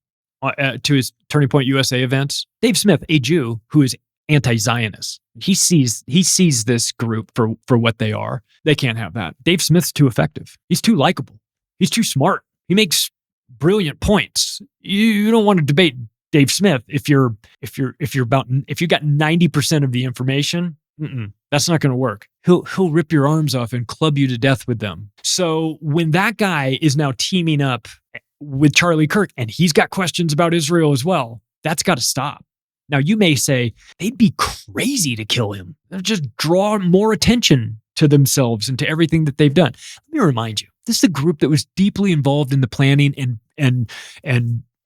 to his Turning Point USA events. Dave Smith, a Jew who is anti-Zionist. He sees this group for what they are. They can't have that. Dave Smith's too effective. He's too likable. He's too smart. He makes brilliant points. You don't want to debate Dave Smith if you got 90% of the information. That's not going to work. He'll rip your arms off and club you to death with them. So when that guy is now teaming up with Charlie Kirk and he's got questions about Israel as well, that's got to stop. Now you may say they'd be crazy to kill him. They'll just draw more attention to themselves and to everything that they've done. Let me remind you, this is a group that was deeply involved in the planning and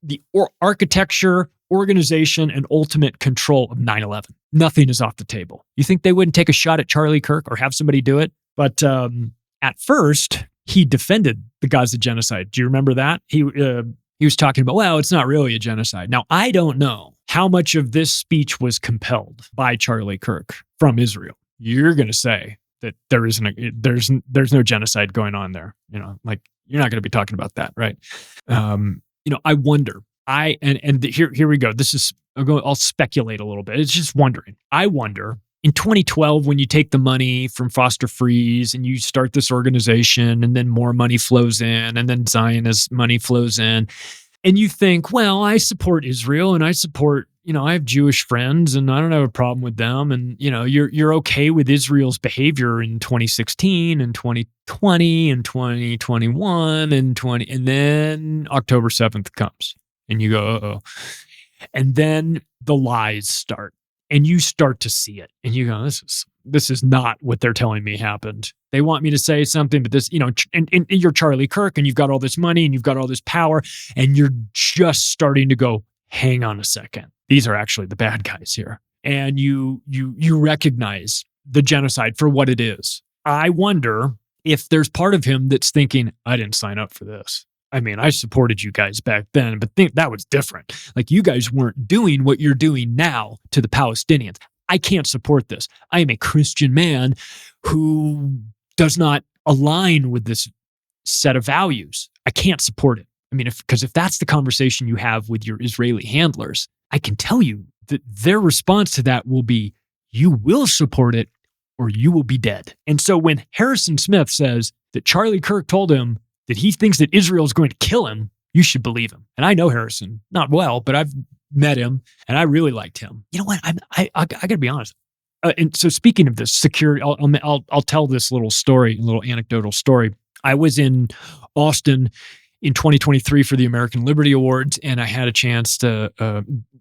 the architecture, organization, and ultimate control of 9/11. Nothing is off the table. You think they wouldn't take a shot at Charlie Kirk or have somebody do it? But at first, he defended the Gaza genocide. Do you remember that? He was talking about, well, it's not really a genocide. Now, I don't know how much of this speech was compelled by Charlie Kirk from Israel. You're going to say that there's no genocide going on there. Like you're not going to be talking about that, right? I wonder. Here we go. I'll speculate a little bit. It's just wondering. I wonder, in 2012, when you take the money from Foster Freeze and you start this organization and then more money flows in and then Zionist money flows in, And you think, well, I support Israel and I support, I have Jewish friends and I don't have a problem with them. And, you're okay with Israel's behavior in 2016 and 2020 and 2021 and then October 7th comes and you go, uh-oh. And then the lies start and you start to see it and you go, this is not what they're telling me happened. They want me to say something, but this, and you're Charlie Kirk and you've got all this money and you've got all this power and you're just starting to go, hang on a second. These are actually the bad guys here. And you recognize the genocide for what it is. I wonder if there's part of him that's thinking, I didn't sign up for this. I mean, I supported you guys back then, but that was different. Like you guys weren't doing what you're doing now to the Palestinians. I can't support this. I am a Christian man who does not align with this set of values. I can't support it. I mean, because if that's the conversation you have with your Israeli handlers, I can tell you that their response to that will be, you will support it or you will be dead. And so when Harrison Smith says that Charlie Kirk told him that he thinks that Israel is going to kill him, you should believe him. And I know Harrison, not well, but I've met him and I really liked him. You know what? I got to be honest. And so speaking of this security, I'll tell this little story, a little anecdotal story. I was in Austin in 2023 for the American Liberty Awards, and I had a chance to,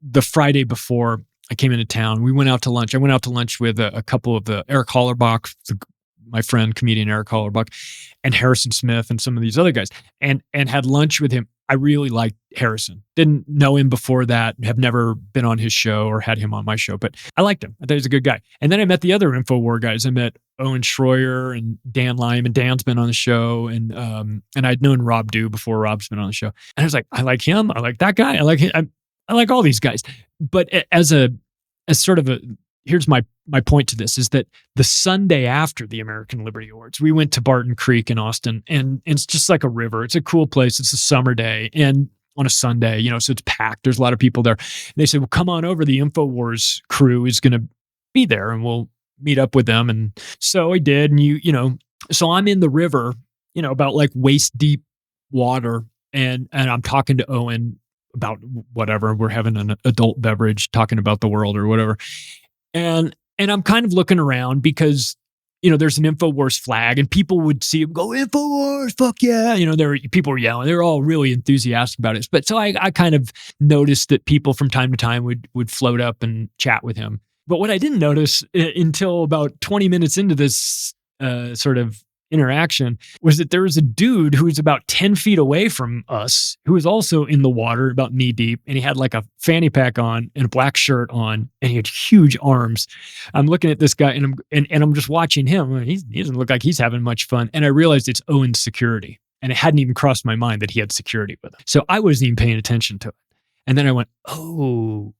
the Friday before I came into town, we went out to lunch. I went out to lunch with a couple of the Eric Hollerbach, my friend, comedian Eric Hollerbach, and Harrison Smith and some of these other guys, and had lunch with him. I really liked Harrison. Didn't know him before that, have never been on his show or had him on my show, but I liked him. I thought he was a good guy. And then I met the other InfoWar guys. I met Owen Schroyer and Dan Lyman. And Dan's been on the show, and I'd known Rob Dew before Rob's been on the show. And I was like, I like him. I like that guy. I like him. I like all these guys. But as sort of a, here's my point to this, is that the Sunday after the American Liberty Awards, we went to Barton Creek in Austin, and it's just like a river. It's a cool place. It's a summer day and on a Sunday, so it's packed. There's a lot of people there. And they said, well, come on over. The InfoWars crew is going to be there and we'll meet up with them. And so I did. And so I'm in the river, about like waist deep water. And I'm talking to Owen about whatever. We're having an adult beverage, talking about the world or whatever. And I'm kind of looking around because, there's an InfoWars flag and people would see him go, InfoWars, fuck yeah. People were yelling. They were all really enthusiastic about it. But so I kind of noticed that people from time to time would float up and chat with him. But what I didn't notice until about 20 minutes into this sort of interaction was that there was a dude who was about 10 feet away from us, who was also in the water about knee deep. And he had like a fanny pack on and a black shirt on, and he had huge arms. I'm looking at this guy and I'm just watching him. He doesn't look like he's having much fun. And I realized it's Owen's security. And it hadn't even crossed my mind that he had security with him. So I wasn't even paying attention to it. And then I went, oh,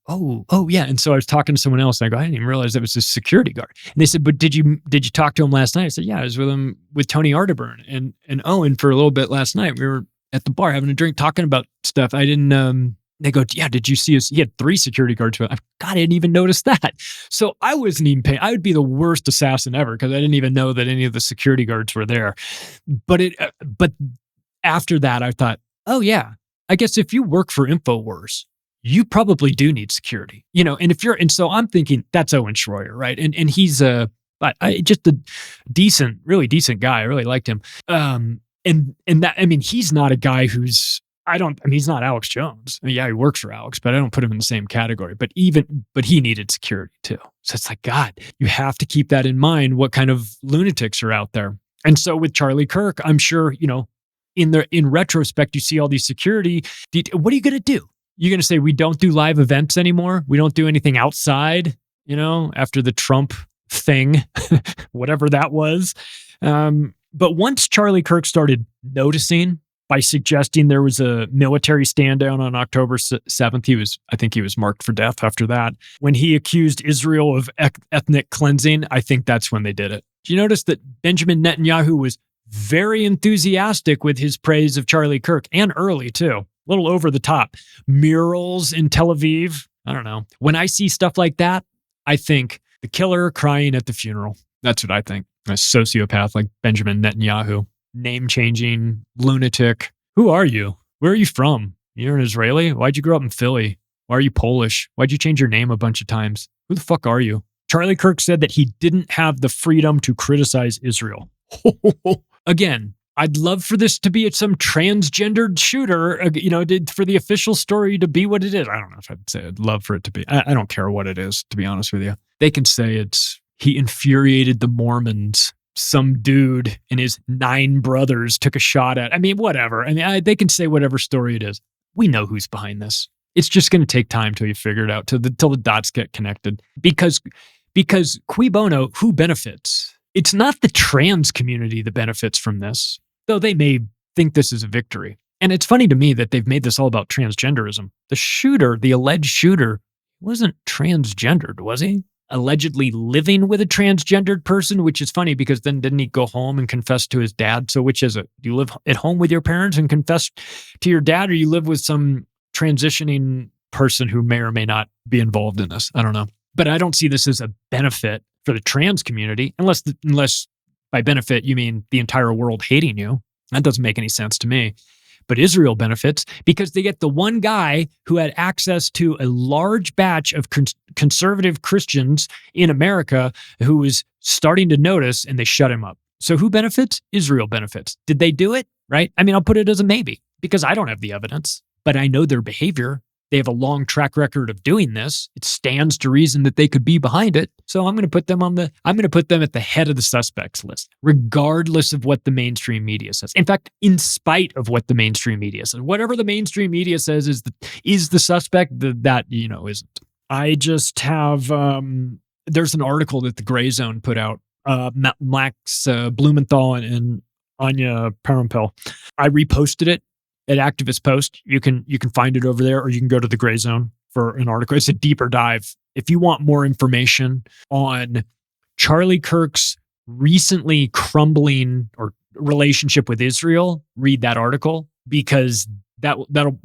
yeah. And so I was talking to someone else and I go, I didn't even realize that was a security guard. And they said, but did you talk to him last night? I said, yeah, I was with him, with Tony Arterburn and Owen for a little bit last night. We were at the bar having a drink, talking about stuff. I didn't, they go, yeah, did you see us? He had 3 security guards. God, I didn't even notice that. So I wasn't even paying. I would be the worst assassin ever because I didn't even know that any of the security guards were there. But after that, I thought, oh yeah, I guess if you work for InfoWars, you probably do need security, and so I'm thinking that's Owen Schroyer, right? And he's just a really decent guy. I really liked him. And that, he's not a guy who's, he's not Alex Jones. Yeah, he works for Alex, but I don't put him in the same category. But he needed security too. So it's like, God, you have to keep that in mind, what kind of lunatics are out there. And so with Charlie Kirk, I'm sure, in retrospect, you see all these security. What are you going to do? You're going to say, we don't do live events anymore? We don't do anything outside, after the Trump thing, whatever that was. But once Charlie Kirk started noticing by suggesting there was a military stand down on October 7th, I think he was marked for death after that. When he accused Israel of ethnic cleansing, I think that's when they did it. Do you notice that Benjamin Netanyahu was very enthusiastic with his praise of Charlie Kirk, and early too, a little over the top. Murals in Tel Aviv. I don't know. When I see stuff like that, I think the killer crying at the funeral. That's what I think. A sociopath like Benjamin Netanyahu, name-changing lunatic. Who are you? Where are you from? You're an Israeli? Why'd you grow up in Philly? Why are you Polish? Why'd you change your name a bunch of times? Who the fuck are you? Charlie Kirk said that he didn't have the freedom to criticize Israel. Again, I'd love for this to be some transgendered shooter, for the official story to be what it is. I don't know if I'd say I'd love for it to be. I don't care what it is, to be honest with you. They can say he infuriated the Mormons. Some dude and his 9 brothers took a shot at. Whatever. They can say whatever story it is. We know who's behind this. It's just going to take time till you figure it out, till the dots get connected. Because cui bono, who benefits? It's not the trans community that benefits from this, though they may think this is a victory. And it's funny to me that they've made this all about transgenderism. The shooter, the alleged shooter, wasn't transgendered, was he? Allegedly living with a transgendered person, which is funny because then didn't he go home and confess to his dad? So which is it? Do you live at home with your parents and confess to your dad, or you live with some transitioning person who may or may not be involved in this? I don't know. But I don't see this as a benefit for the trans community, unless by benefit you mean the entire world hating you. That doesn't make any sense to me. But Israel benefits because they get the one guy who had access to a large batch of conservative Christians in America who was starting to notice, and they shut him up. So who benefits? Israel benefits. Did they do it? Right? I'll put it as a maybe because I don't have the evidence, but I know their behavior. They have a long track record of doing this. It stands to reason that they could be behind it. So I'm going to put them at the head of the suspects list, regardless of what the mainstream media says. In fact, in spite of what the mainstream media says, whatever the mainstream media says is the suspect, that isn't. I just have there's an article that the Gray Zone put out. Max Blumenthal and Anya Parampil. I reposted it. At Activist Post, you can find it over there, or you can go to the Gray Zone for an article. It's a deeper dive. If you want more information on Charlie Kirk's recently crumbling or relationship with Israel, read that article because that'll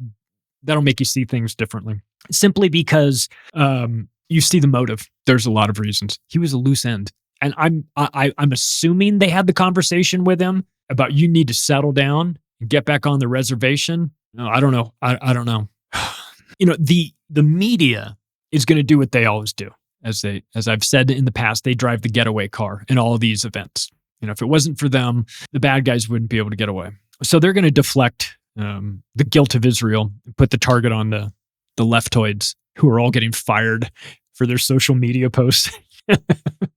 make you see things differently. Simply because you see the motive. There's a lot of reasons. He was a loose end, and I'm assuming they had the conversation with him about you need to settle down. Get back on the reservation. No, I don't know. I don't know. The media is going to do what they always do. As I've said in the past, they drive the getaway car in all of these events. If it wasn't for them, the bad guys wouldn't be able to get away. So they're going to deflect the guilt of Israel, put the target on the leftoids who are all getting fired for their social media posts.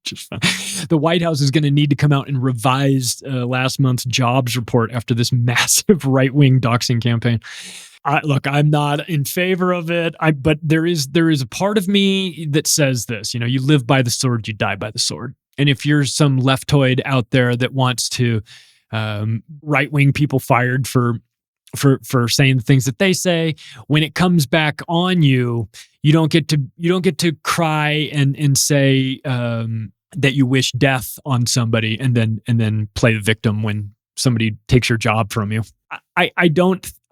Just fun. The White House is going to need to come out and revise last month's jobs report after this massive right-wing doxing campaign. Look, I'm not in favor of it, but there is a part of me that says this. You live by the sword, you die by the sword. And if you're some leftoid out there that wants to right-wing people fired for saying the things that they say, when it comes back on you, you don't get to cry and say that you wish death on somebody and then play the victim when somebody takes your job from you. I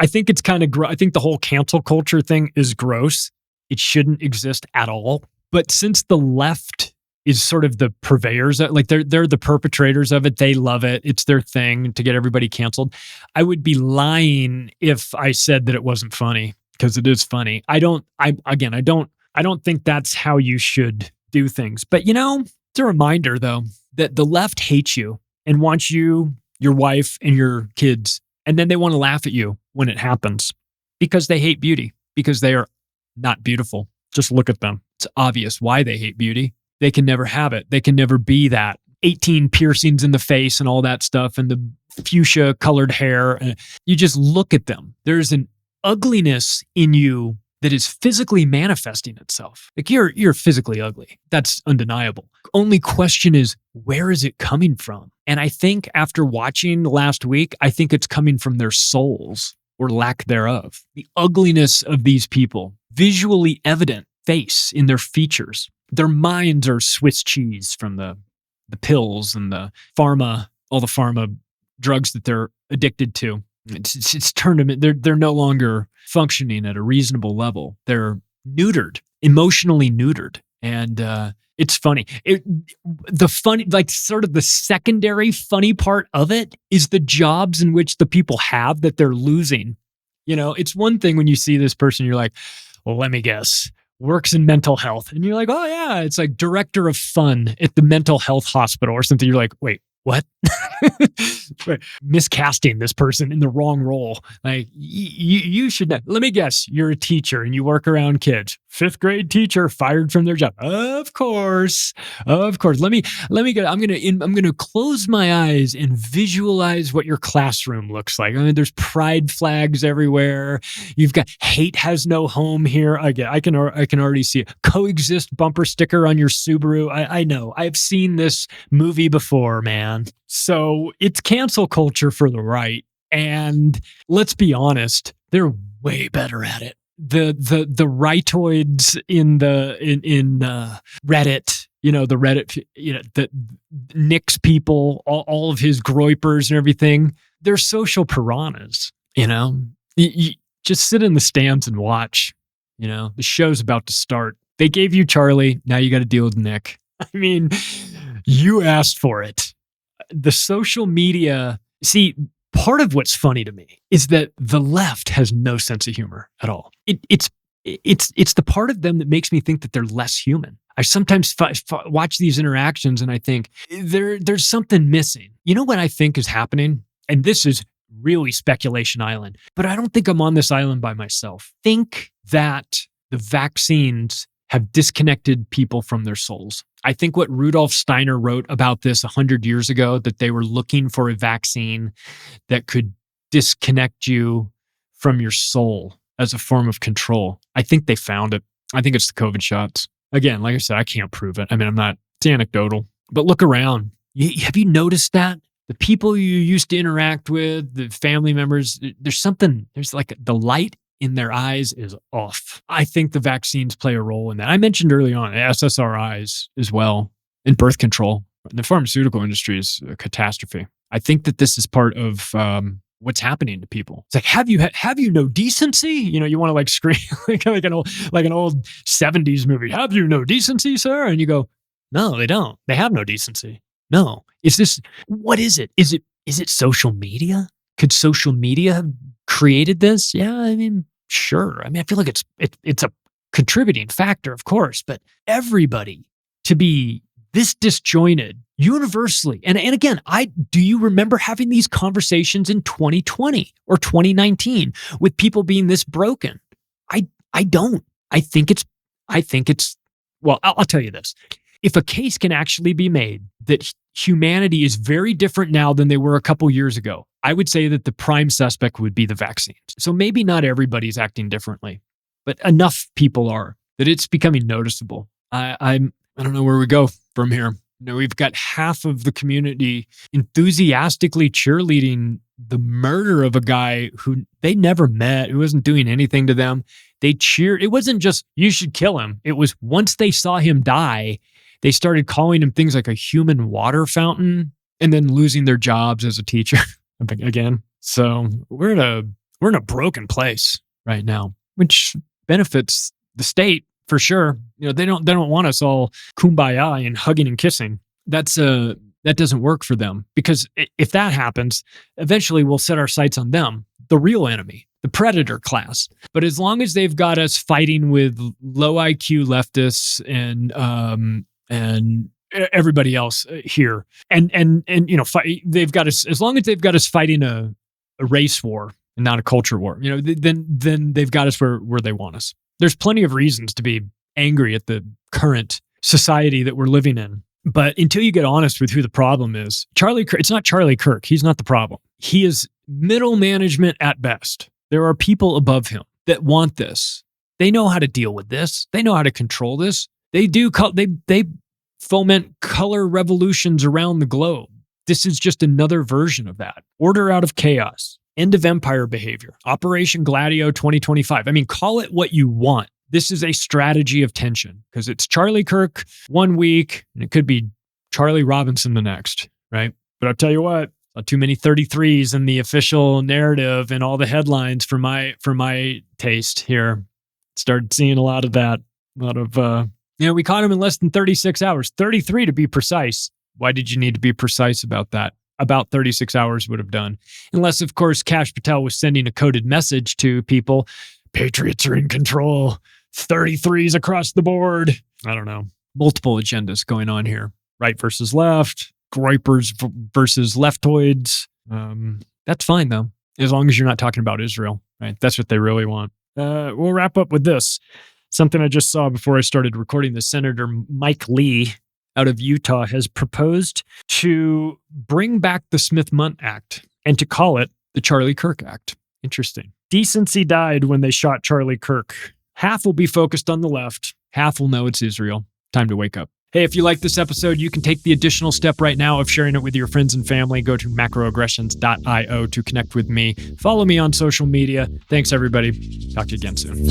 think it's kind of I think the whole cancel culture thing is gross. It shouldn't exist at all. But since the left is sort of the purveyors, like they're the perpetrators of it. They love it. It's their thing to get everybody canceled. I would be lying if I said that it wasn't funny, because it is funny. I don't think that's how you should do things. But it's a reminder though that the left hates you and wants you, your wife, and your kids, and then they want to laugh at you when it happens because they hate beauty, because they are not beautiful. Just look at them. It's obvious why they hate beauty. They can never have it. They can never be that. 18 piercings in the face and all that stuff and the fuchsia colored hair. You just look at them. There's an ugliness in you that is physically manifesting itself. Like you're physically ugly. That's undeniable. Only question is, where is it coming from? And I think after watching last week, I think it's coming from their souls or lack thereof. The ugliness of these people, visually evident face in their features. Their minds are Swiss cheese from the pills and the pharma, all the pharma drugs that they're addicted to. It's turned them. They're no longer functioning at a reasonable level. They're neutered, emotionally neutered, and it's funny. The secondary funny part of it is the jobs in which the people have that they're losing It's one thing when you see this person, you're like, well, let me guess, works in mental health. And you're like, oh yeah, it's like director of fun at the mental health hospital or something. You're like, wait, what? Miscasting this person in the wrong role. Like you should know. Let me guess, you're a teacher and you work around kids. 5th grade teacher fired from their job. Of course. Let me get. I'm gonna close my eyes and visualize what your classroom looks like. I mean, there's pride flags everywhere. You've got hate has no home here. I can already see it. Coexist bumper sticker on your Subaru. I know. I've seen this movie before, man. So it's cancel culture for the right. And let's be honest, they're way better at it. The rightoids in Reddit, the Reddit, the Nick's people, all of his groypers and everything, they're social piranhas, You just sit in the stands and watch, the show's about to start. They gave you Charlie, now you got to deal with Nick. I mean, you asked for it. The social media, see, part of what's funny to me is that the left has no sense of humor at all. It's the part of them that makes me think that they're less human. I sometimes watch these interactions and I think there's something missing. You know what I think is happening? And this is really speculation island, but I don't think I'm on this island by myself. Think that the vaccines have disconnected people from their souls. I think what Rudolf Steiner wrote about this 100 years ago, that they were looking for a vaccine that could disconnect you from your soul as a form of control. I think they found it. I think it's the COVID shots. Again, like I said, I can't prove it. I mean, it's anecdotal, but look around. Have you noticed that? The people you used to interact with, the family members, there's like the light in their eyes is off. I think the vaccines play a role in that. I mentioned early on SSRIs as well, and birth control. The pharmaceutical industry is a catastrophe. I think that this is part of what's happening to people. It's like, have you no decency? You want to like scream like an old 70s movie. Have you no decency, sir? And you go, no, they don't. They have no decency. No. What is it? Is it social media? Could social media have created this? Yeah, I mean, sure. I mean, I feel like it's a contributing factor, of course, but everybody to be this disjointed universally. And again, do you remember having these conversations in 2020 or 2019 with people being this broken? I don't. I think it's, well, I'll tell you this. If a case can actually be made that humanity is very different now than they were a couple years ago, I would say that the prime suspect would be the vaccines. So maybe not everybody's acting differently, but enough people are that it's becoming noticeable. I don't know where we go from here. We've got half of the community enthusiastically cheerleading the murder of a guy who they never met, who wasn't doing anything to them. They cheered. It wasn't just, you should kill him. It was once they saw him die, they started calling him things like a human water fountain and then losing their jobs as a teacher again. So we're in a broken place right now, which benefits the state for sure. They don't want us all kumbaya and hugging and kissing. That doesn't work for them, because if that happens, eventually we'll set our sights on them, the real enemy, the predator class. But as long as they've got us fighting with low IQ leftists and everybody else here, and they've got us, as long as they've got us fighting a race war and not a culture war, then they've got us where they want us. There's plenty of reasons to be angry at the current society that we're living in. But until you get honest with who the problem is, it's not Charlie Kirk. He's not the problem. He is middle management at best. There are people above him that want this. They know how to deal with this. They know how to control this. They foment color revolutions around the globe. This is just another version of that. Order out of chaos. End of empire behavior. Operation Gladio 2025. I mean, call it what you want. This is a strategy of tension, because it's Charlie Kirk one week and it could be Charlie Robinson the next, right? But I'll tell you what, not too many 33s in the official narrative and all the headlines for my taste here. Started seeing a lot of that. A lot of, we caught him in less than 36 hours, 33 to be precise. Why did you need to be precise about that? about 36 hours would have done. Unless, of course, Kash Patel was sending a coded message to people. Patriots are in control. 33s across the board. I don't know. Multiple agendas going on here. Right versus left. Groypers versus leftoids. That's fine, though, as long as you're not talking about Israel. Right? That's what they really want. We'll wrap up with this. Something I just saw before I started recording this. Senator Mike Lee out of Utah has proposed to bring back the Smith-Mundt Act and to call it the Charlie Kirk Act. Interesting. Decency died when they shot Charlie Kirk. Half will be focused on the left. Half will know it's Israel. Time to wake up. Hey, if you like this episode, you can take the additional step right now of sharing it with your friends and family. Go to macroaggressions.io to connect with me. Follow me on social media. Thanks, everybody. Talk to you again soon.